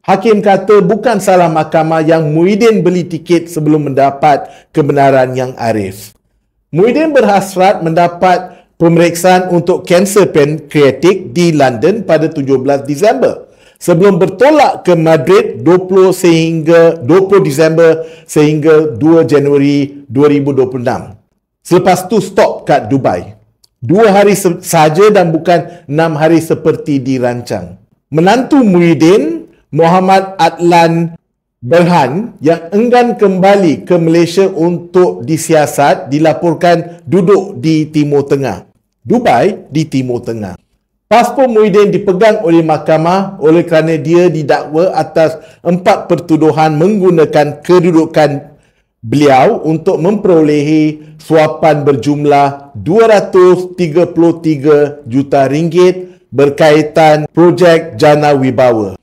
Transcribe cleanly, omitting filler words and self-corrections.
Hakim kata bukan salah mahkamah yang Muhyiddin beli tiket sebelum mendapat kebenaran yang arif. Muhyiddin berhasrat mendapat pemeriksaan untuk kanser pankreatik di London pada 17 Disember sebelum bertolak ke Madrid 20 Disember sehingga 2 Januari 2026. Selepas tu stop kat Dubai. 2 hari sahaja dan bukan 6 hari seperti dirancang. Menantu Muhyiddin, Muhammad Adlan Berhan, yang enggan kembali ke Malaysia untuk disiasat, dilaporkan duduk di Timur Tengah. Dubai di Timur Tengah. Pasport Muhyiddin dipegang oleh mahkamah oleh kerana dia didakwa atas 4 pertuduhan menggunakan kedudukan beliau untuk memperolehi suapan berjumlah 233 juta ringgit berkaitan projek Jana Wibawa.